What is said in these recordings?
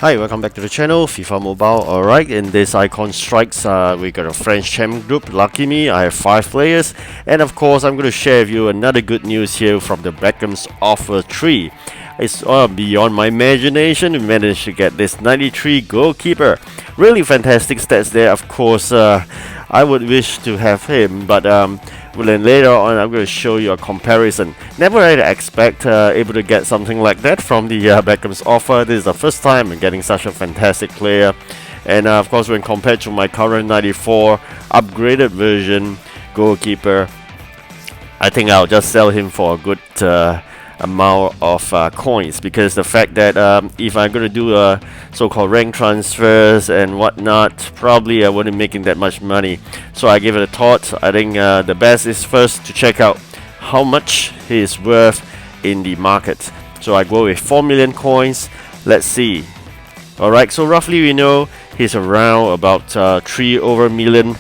Hi, welcome back to the channel, FIFA Mobile. Alright, in this Icon Strikes, we got a French Chem group. Lucky me, I have 5 players. And of course, I'm going to share with you another good news here from the Beckham's offer tree. It's beyond my imagination. We managed to get this 93 goalkeeper. Really fantastic stats there. Of course, I would wish to have him, but well, then later on I'm going to show you a comparison. Never really expect able to get something like that from the Beckham's offer. This is the first time I'm getting such a fantastic player, and of course when compared to my current 94 upgraded version goalkeeper, I think I'll just sell him for a good amount of coins, because the fact that if I'm going to do so-called rank transfers and whatnot, probably I wouldn't making that much money. So I give it a thought. I think the best is first to check out how much he is worth in the market. So I go with 4 million coins. Let's see. Alright, so roughly we know he's around about 3 over million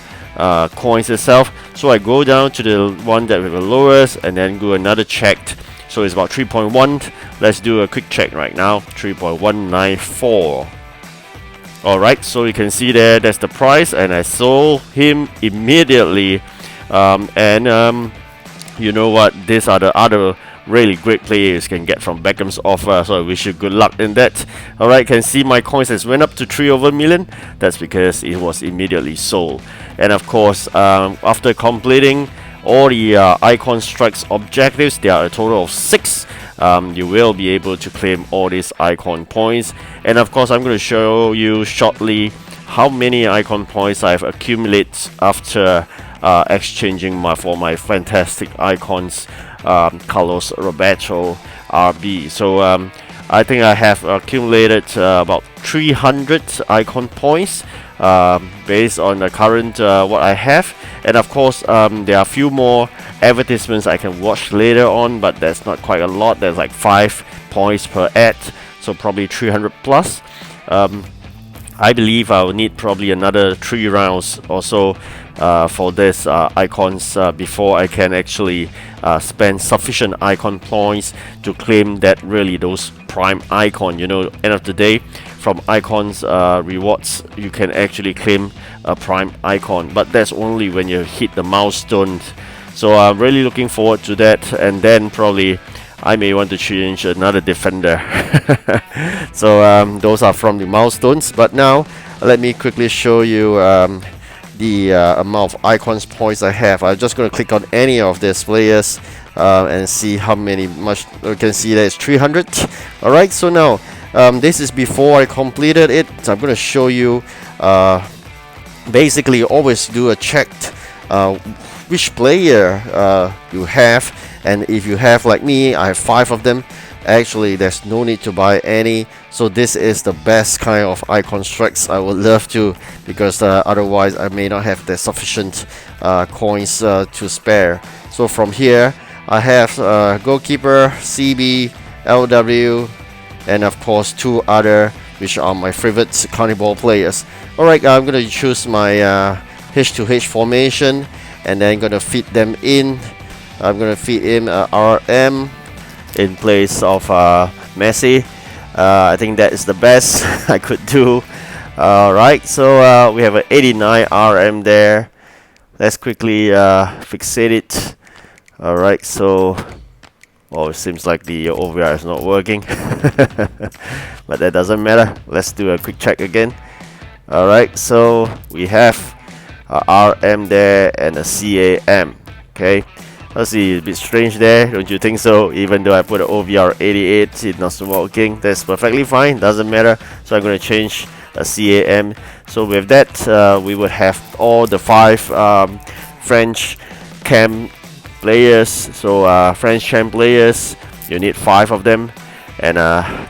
coins itself. So I go down to the one that with the lowest and then do another check. So it's about 3.1. Let's do a quick check right now. 3.194. Alright, so you can see there, that's the price, and I sold him immediately. You know what? These are the other really great players you can get from Beckham's offer, so I wish you good luck in that. Alright, can see my coins has went up to 3 over million. That's because it was immediately sold. And of course, after completing all the Icon Strikes objectives, there are a total of 6. You will be able to claim all these Icon points. And of course, I'm going to show you shortly how many Icon points I've accumulated after exchanging for my fantastic icons, Carlos Roberto RB. So I think I have accumulated about 300 Icon points based on the current what I have. And of course, there are a few more advertisements I can watch later on, but that's not quite a lot. There's like 5 points per ad, so probably 300 plus. I believe I'll need probably another 3 rounds or so for this icons before I can actually spend sufficient icon points to claim that really those prime icon. You know, end of the day, from icons rewards, you can actually claim a prime icon, but that's only when you hit the milestone. So I'm really looking forward to that, and then probably I may want to change another defender. So those are from the milestones. But now let me quickly show you the amount of icons points I have. I'm just going to click on any of these players and see how many much. You can see that it's 300. Alright, so now this is before I completed it. So I'm going to show you basically always do a check which player you have, and if you have like me, I have 5 of them. Actually, there's no need to buy any. So this is the best kind of Icon Strikes I would love to, because otherwise I may not have the sufficient coins to spare. So from here I have goalkeeper, CB, LW, and of course 2 other which are my favorite carnival players. Alright, I'm gonna choose my H2H formation, and then gonna fit them in. I'm gonna feed in RM in place of Messi. I think that is the best I could do. Alright, so we have an 89 RM there. Let's quickly fixate it. Alright, so it seems like the OVR is not working. But that doesn't matter. Let's do a quick check again. Alright, so we have RM there and a CAM. Okay, let's see, a bit strange there, don't you think so? Even though I put an OVR 88, it's not working. That's perfectly fine, doesn't matter. So I'm going to change a CAM. So with that, we would have all the 5 French Chem players. So French Chem players, you need 5 of them, and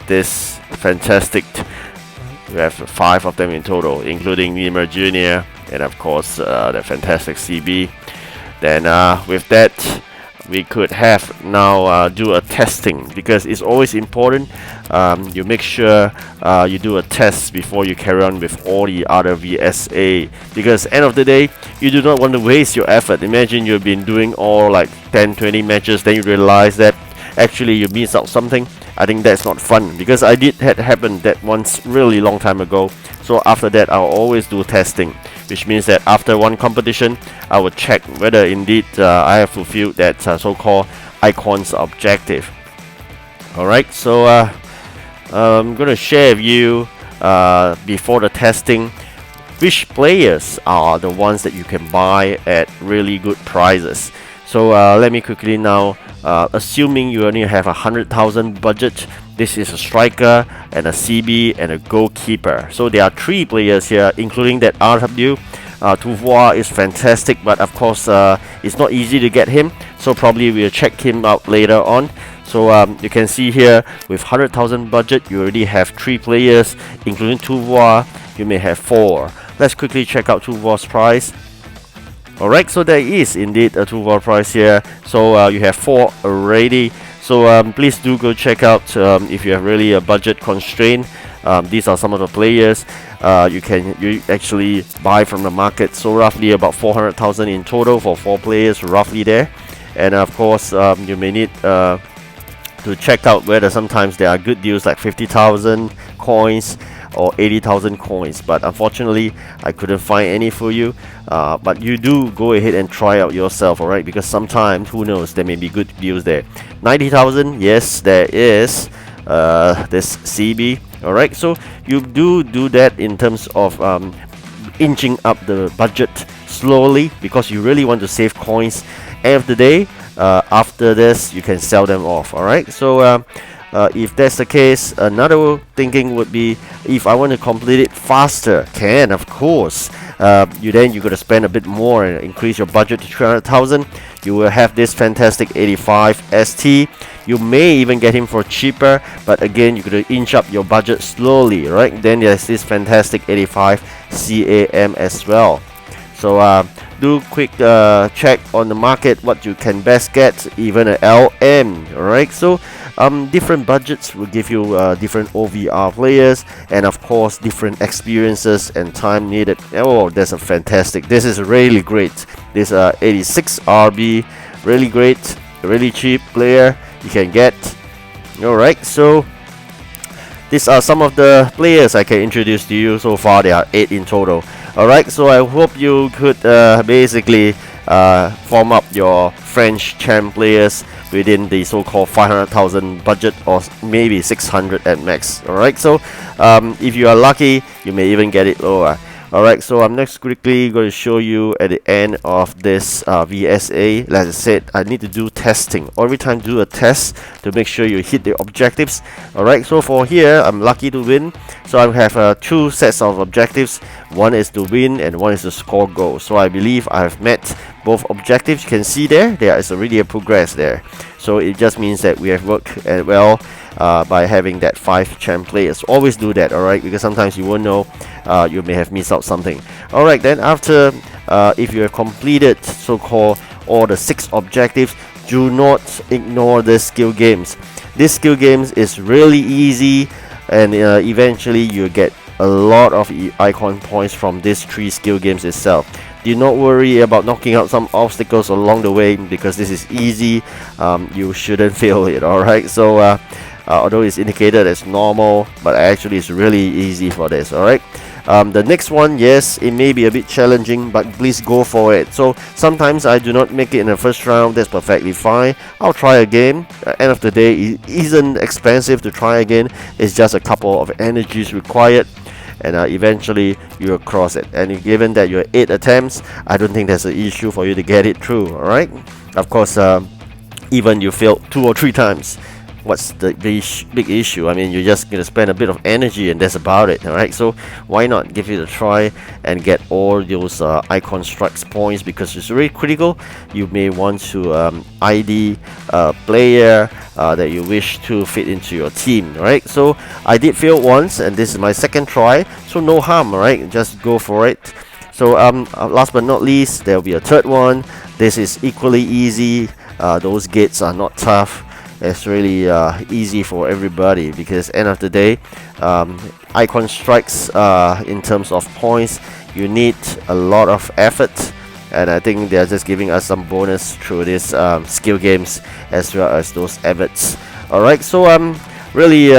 this fantastic, we have 5 of them in total, including Neymar Jr. and of course the fantastic CB. Then with that, we could have now do a testing, because it's always important you make sure you do a test before you carry on with all the other VSA, because end of the day you do not want to waste your effort. Imagine you've been doing all like 10-20 matches, then you realize that actually you miss out something. I think that's not fun, because I did had happen that once really long time ago. So after that, I'll always do testing, which means that after one competition, I will check whether indeed I have fulfilled that so-called icons objective. Alright, so I'm gonna share with you before the testing which players are the ones that you can buy at really good prices. So let me quickly now, assuming you only have 100,000 budget, this is a striker and a CB and a goalkeeper. So there are 3 players here, including that RW. Touvois is fantastic, but of course it's not easy to get him, so probably we'll check him out later on. So you can see here, with 100,000 budget, you already have 3 players, including Touvois. You may have 4. Let's quickly check out Touvois' price. Alright, so there is indeed a Touvois price here. So you have 4 already. So please do go check out if you have really a budget constraint. These are some of the players you actually buy from the market. So roughly about 400,000 in total for 4 players, roughly there. And of course, you may need to check out whether sometimes there are good deals like 50,000 coins or 80,000 coins, but unfortunately I couldn't find any for you. But you do go ahead and try out yourself, alright, because sometimes, who knows, there may be good deals there. 90,000, yes, there is this CB. Alright, so you do that in terms of inching up the budget slowly, because you really want to save coins. End of the day, after this you can sell them off. Alright, so if that's the case, another thinking would be, if I want to complete it faster, can, of course. You're gonna spend a bit more and increase your budget to 300,000. You will have this fantastic 85 ST. You may even get him for cheaper, but again, you're gonna inch up your budget slowly, right? Then there's this fantastic 85 CAM as well. So do quick check on the market what you can best get, even a LM. Alright, so different budgets will give you different OVR players, and of course different experiences and time needed. Oh, that's a fantastic, this is really great. This 86 RB, really great, really cheap player you can get. Alright, so these are some of the players I can introduce to you. So far there are 8 in total. Alright, so I hope you could basically form up your French Chem players within the so-called 500,000 budget, or maybe 600 at max. Alright, so if you are lucky, you may even get it lower. Alright, so I'm next quickly going to show you at the end of this VSA. Like I said, I need to do testing. Every time do a test to make sure you hit the objectives. Alright, so for here, I'm lucky to win. So I have 2 sets of objectives. One is to win and one is to score goals. So I believe I have met both objectives. You can see there is already a progress there. So it just means that we have worked well by having that 5 Chem players. Always do that, alright, because sometimes you won't know, you may have missed out something. Alright, then after if you have completed so-called all the 6 objectives, do not ignore the skill games. This skill games is really easy, and eventually you get a lot of icon points from these 3 skill games itself. Do not worry about knocking out some obstacles along the way, because this is easy. You shouldn't fail it. Alright, so although it's indicated as normal, but actually it's really easy for this. Alright, the next one, yes, it may be a bit challenging, but please go for it. So sometimes I do not make it in the first round. That's perfectly fine. I'll try again. End of the day, it isn't expensive to try again. It's just a couple of energies required, and eventually you will cross it. And given that you're 8 attempts, I don't think there's an issue for you to get it through. Alright, of course, even you failed 2 or 3 times, what's the big issue? I mean, you're just gonna spend a bit of energy and that's about it. Alright, so why not give it a try and get all those icon strikes points, because it's really critical. You may want to ID a player that you wish to fit into your team. Right, so I did fail once, and this is my 2nd try, so no harm. Right, just go for it. So last but not least, there will be a 3rd one. This is equally easy. Those gates are not tough. It's really easy for everybody, because end of the day, icon strikes in terms of points, you need a lot of effort, and I think they're just giving us some bonus through these skill games as well as those efforts. Alright, so Really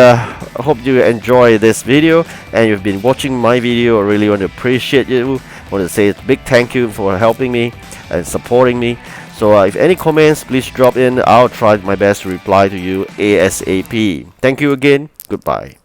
hope you enjoy this video, and you've been watching my video. I really want to appreciate you. I want to say a big thank you for helping me and supporting me. So if any comments, please drop in. I'll try my best to reply to you ASAP. Thank you again. Goodbye.